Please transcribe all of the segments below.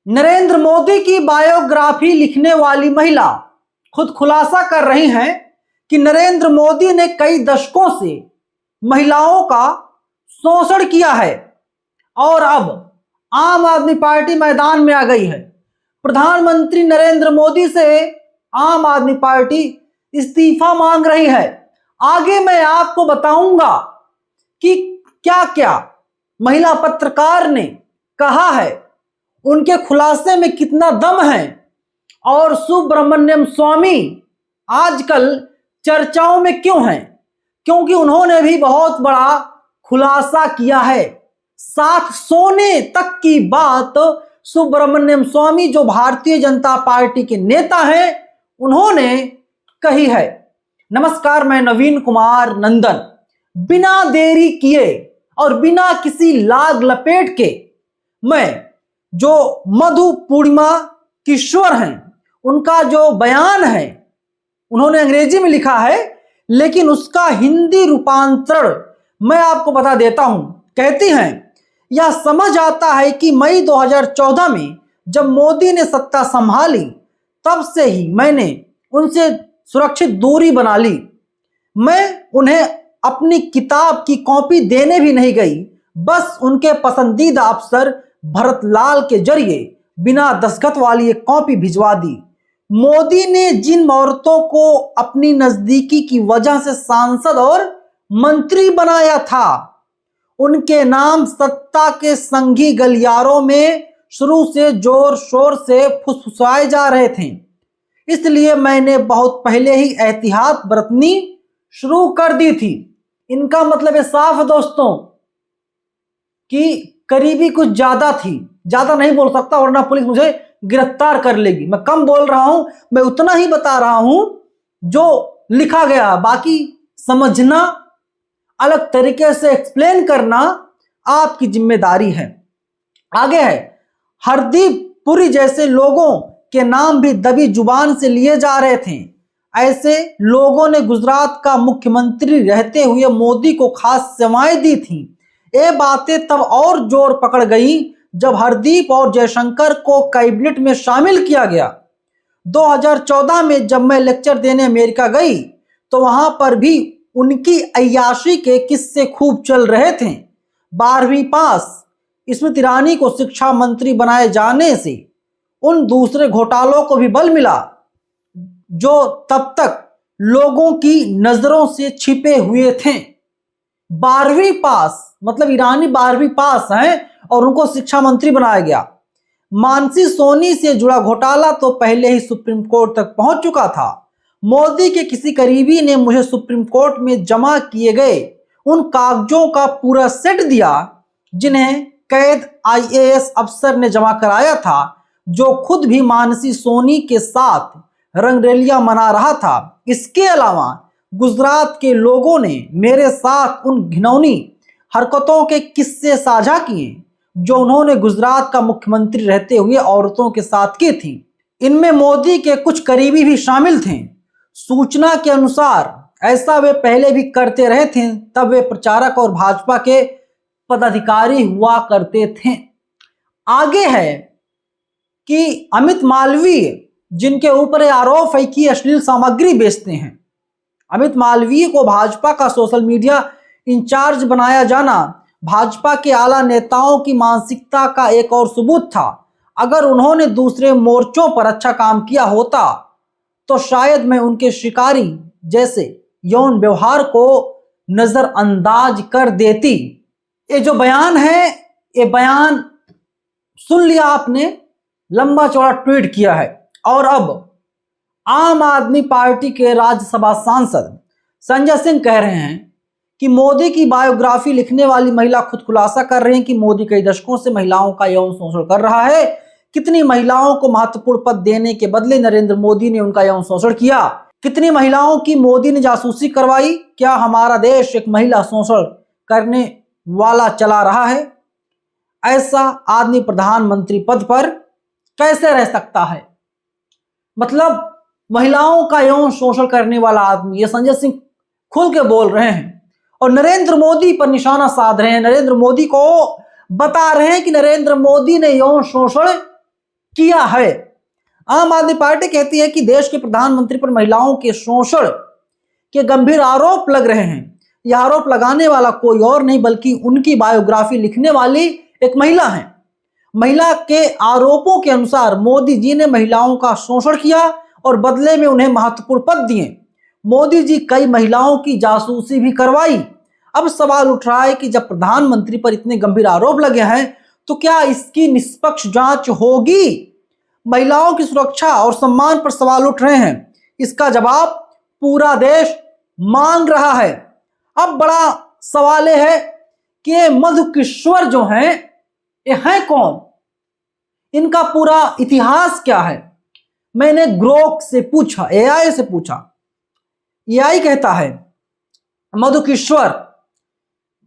नरेंद्र मोदी की बायोग्राफी लिखने वाली महिला खुद खुलासा कर रही हैं कि नरेंद्र मोदी ने कई दशकों से महिलाओं का शोषण किया है और अब आम आदमी पार्टी मैदान में आ गई है। प्रधानमंत्री नरेंद्र मोदी से आम आदमी पार्टी इस्तीफा मांग रही है। आगे मैं आपको बताऊंगा कि क्या क्या महिला पत्रकार ने कहा है, उनके खुलासे में कितना दम है और सुब्रमण्यम स्वामी आजकल चर्चाओं में क्यों हैं, क्योंकि उन्होंने भी बहुत बड़ा खुलासा किया है। साथ सोने तक की बात सुब्रमण्यम स्वामी जो भारतीय जनता पार्टी के नेता हैं उन्होंने कही है। नमस्कार, मैं नवीन कुमार नंदन। बिना देरी किए और बिना किसी लाग लपेट के मैं जो मधु पूर्णिमा किशोर हैं उनका जो बयान है उन्होंने अंग्रेजी में लिखा है, लेकिन उसका हिंदी रूपांतरण मैं आपको बता देता हूं। कहती हैं, यह समझ आता है कि मई 2014 में जब मोदी ने सत्ता संभाली तब से ही मैंने उनसे सुरक्षित दूरी बना ली। मैं उन्हें अपनी किताब की कॉपी देने भी नहीं गई, बस उनके पसंदीदा अफसर भरतलाल के जरिए बिना दस्तखत वाली एक कॉपी भिजवा दी। मोदी ने जिन औरतों को अपनी नजदीकी की वजह से सांसद और मंत्री बनाया था उनके नाम सत्ता के संघी गलियारों में शुरू से जोर शोर से फुसफुसाए जा रहे थे। इसलिए मैंने बहुत पहले ही एहतियात बरतनी शुरू कर दी थी। इनका मतलब है साफ है दोस्तों कि करीबी कुछ ज्यादा थी। ज्यादा नहीं बोल सकता वरना पुलिस मुझे गिरफ्तार कर लेगी। मैं कम बोल रहा हूं, मैं उतना ही बता रहा हूं जो लिखा गया। बाकी समझना, अलग तरीके से एक्सप्लेन करना आपकी जिम्मेदारी है। आगे है, हरदीप पुरी जैसे लोगों के नाम भी दबी जुबान से लिए जा रहे थे। ऐसे लोगों ने गुजरात का मुख्यमंत्री रहते हुए मोदी को खास सेवाएं दी थी। ये बातें तब और जोर पकड़ गई जब हरदीप और जयशंकर को कैबिनेट में शामिल किया गया। 2014 में जब मैं लेक्चर देने अमेरिका गई तो वहां पर भी उनकी अय्याशी के किस्से खूब चल रहे थे। 12वीं पास स्मृति ईरानी को शिक्षा मंत्री बनाए जाने से उन दूसरे घोटालों को भी बल मिला जो तब तक लोगों की नजरों से छिपे हुए थे। 12वीं पास मतलब ईरानी 12वीं पास हैं और उनको शिक्षा मंत्री बनाया गया। मानसी सोनी से जुड़ा घोटाला तो पहले ही सुप्रीम कोर्ट तक पहुंच चुका था। मोदी के किसी करीबी ने मुझे सुप्रीम कोर्ट में जमा किए गए उन कागजों का पूरा सेट दिया जिन्हें कैद IAS अफसर ने जमा कराया था, जो खुद भी मानसी सोनी के साथ रंगरेलियां मना रहा था। इसके अलावा गुजरात के लोगों ने मेरे साथ उन घिनौनी हरकतों के किस्से साझा किए जो उन्होंने गुजरात का मुख्यमंत्री रहते हुए औरतों के साथ की थी। इनमें मोदी के कुछ करीबी भी शामिल थे। सूचना के अनुसार ऐसा वे पहले भी करते रहे थे, तब वे प्रचारक और भाजपा के पदाधिकारी हुआ करते थे। आगे है कि अमित मालवीय, जिनके ऊपर आरोप है कि अश्लील सामग्री बेचते हैं, अमित मालवीय को भाजपा का सोशल मीडिया इंचार्ज बनाया जाना भाजपा के आला नेताओं की मानसिकता का एक और सबूत था। अगर उन्होंने दूसरे मोर्चों पर अच्छा काम किया होता तो शायद मैं उनके शिकारी जैसे यौन व्यवहार को नजरअंदाज कर देती। ये जो बयान है, ये बयान सुन लिया आपने, लंबा चौड़ा ट्वीट किया है। और अब आम आदमी पार्टी के राज्यसभा सांसद संजय सिंह कह रहे हैं कि मोदी की बायोग्राफी लिखने वाली महिला खुद खुलासा कर रही हैं कि मोदी कई दशकों से महिलाओं का यौन शोषण कर रहा है। कितनी महिलाओं को महत्वपूर्ण पद देने के बदले नरेंद्र मोदी ने उनका यौन शोषण किया? कितनी महिलाओं की मोदी ने जासूसी करवाई? क्या हमारा देश एक महिला शोषण करने वाला चला रहा है? ऐसा आदमी प्रधानमंत्री पद पर कैसे रह सकता है? मतलब महिलाओं का यौन शोषण करने वाला आदमी, ये संजय सिंह खुल के बोल रहे हैं और नरेंद्र मोदी पर निशाना साध रहे हैं। नरेंद्र मोदी को बता रहे हैं कि नरेंद्र मोदी ने यौन शोषण किया है। आम आदमी पार्टी कहती है कि देश के प्रधानमंत्री पर महिलाओं के शोषण के गंभीर आरोप लग रहे हैं। यह आरोप लगाने वाला कोई और नहीं बल्कि उनकी बायोग्राफी लिखने वाली एक महिला है। महिला के आरोपों के अनुसार मोदी जी ने महिलाओं का शोषण किया और बदले में उन्हें महत्वपूर्ण पद दिए। मोदी जी कई महिलाओं की जासूसी भी करवाई। अब सवाल उठ रहा है कि जब प्रधानमंत्री पर इतने गंभीर आरोप लगे हैं तो क्या इसकी निष्पक्ष जांच होगी? महिलाओं की सुरक्षा और सम्मान पर सवाल उठ रहे हैं। इसका जवाब पूरा देश मांग रहा है। अब बड़ा सवाल यह है कि मधु किश्वर जो हैं ये हैं कौन? इनका पूरा इतिहास क्या है? मैंने ग्रोक से पूछा, एआई से पूछा। एआई कहता है मधु किश्वर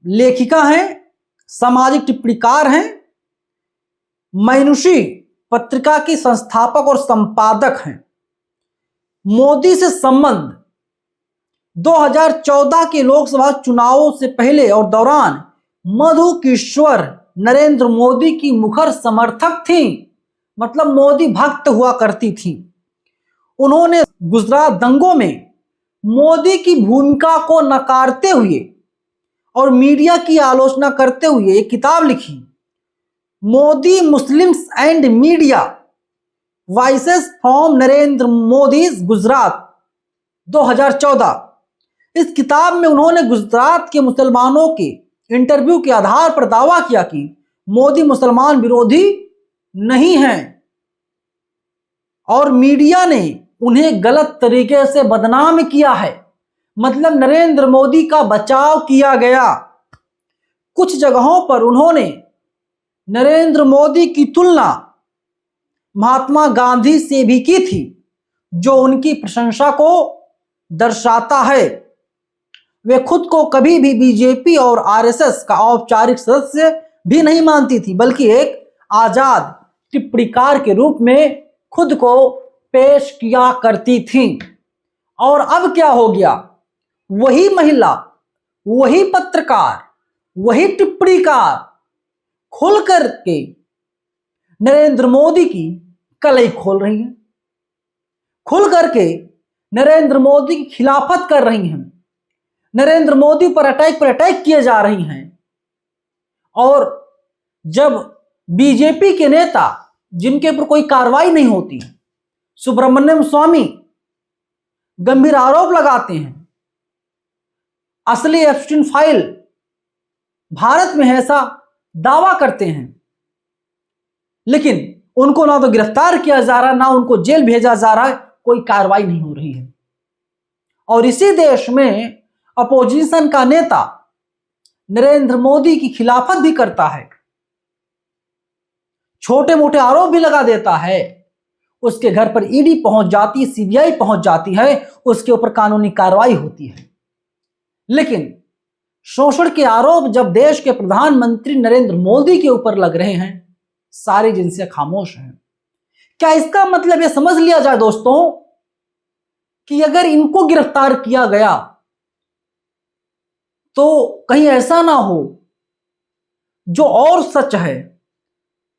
लेखिका हैं, सामाजिक टिप्पणीकार हैं, मैनुषी पत्रिका की संस्थापक और संपादक हैं। मोदी से संबंध 2014 के लोकसभा चुनावों से पहले और दौरान मधु किश्वर नरेंद्र मोदी की मुखर समर्थक थी, मतलब मोदी भक्त हुआ करती थी। उन्होंने गुजरात दंगों में मोदी की भूमिका को नकारते हुए और मीडिया की आलोचना करते हुए एक किताब लिखी, Modi Muslims and media, voices from Narendra Modi Gujarat 2014। इस किताब में उन्होंने गुजरात के मुसलमानों के इंटरव्यू के आधार पर दावा किया कि मोदी मुसलमान विरोधी नहीं हैं और मीडिया ने उन्हें गलत तरीके से बदनाम किया है, मतलब नरेंद्र मोदी का बचाव किया गया। कुछ जगहों पर उन्होंने नरेंद्र मोदी की तुलना महात्मा गांधी से भी की थी, जो उनकी प्रशंसा को दर्शाता है। वे खुद को कभी भी बीजेपी और आरएसएस का औपचारिक सदस्य भी नहीं मानती थी, बल्कि एक आजाद टिप्पणीकार के रूप में खुद को पेश किया करती थी। और अब क्या हो गया? वही महिला, वही पत्रकार, वही टिप्पणीकार खुल करके नरेंद्र मोदी की कलई खोल रही है, खुल करके नरेंद्र मोदी की खिलाफत कर रही हैं, नरेंद्र मोदी पर अटैक किए जा रही हैं। और जब बीजेपी के नेता जिनके ऊपर कोई कार्रवाई नहीं होती, सुब्रमण्यम स्वामी गंभीर आरोप लगाते हैं, असली एप्स्टीन फाइल भारत में है ऐसा दावा करते हैं, लेकिन उनको ना तो गिरफ्तार किया जा रहा, ना उनको जेल भेजा जा रहा है, कोई कार्रवाई नहीं हो रही है। और इसी देश में अपोजिशन का नेता नरेंद्र मोदी की खिलाफत भी करता है, छोटे मोटे आरोप भी लगा देता है, उसके घर पर ईडी पहुंच जाती है, सीबीआई पहुंच जाती है, उसके ऊपर कानूनी कार्रवाई होती है। लेकिन शोषण के आरोप जब देश के प्रधानमंत्री नरेंद्र मोदी के ऊपर लग रहे हैं, सारी एजेंसियां खामोश हैं। क्या इसका मतलब यह समझ लिया जाए दोस्तों कि अगर इनको गिरफ्तार किया गया तो कहीं ऐसा ना हो जो और सच है,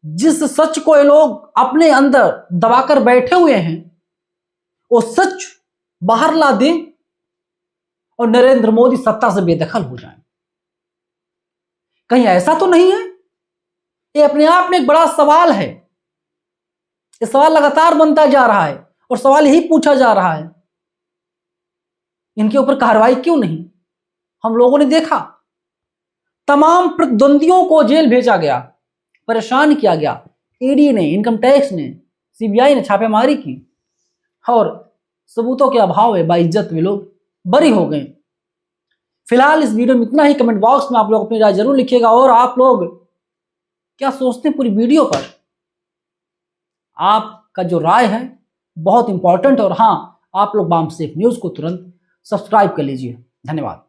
जिस सच को ये लोग अपने अंदर दबाकर बैठे हुए हैं, वो सच बाहर ला दें और नरेंद्र मोदी सत्ता से बेदखल हो जाएं। कहीं ऐसा तो नहीं है? ये अपने आप में एक बड़ा सवाल है। ये सवाल लगातार बनता जा रहा है और सवाल यही पूछा जा रहा है, इनके ऊपर कार्रवाई क्यों नहीं? हम लोगों ने देखा तमाम प्रतिद्वंदियों को जेल भेजा गया, परेशान किया गया, ईडी ने, इनकम टैक्स ने, सीबीआई ने छापेमारी की और सबूतों के अभाव में बाइज्जत वे लोग बरी हो गए। फिलहाल इस वीडियो में इतना ही। कमेंट बॉक्स में आप लोग अपनी राय जरूर लिखिएगा और आप लोग क्या सोचते हैं पूरी वीडियो पर, आपका जो राय है बहुत इंपॉर्टेंट। और हाँ, आप लोग बाम सेफ न्यूज को तुरंत सब्सक्राइब कर लीजिए। धन्यवाद।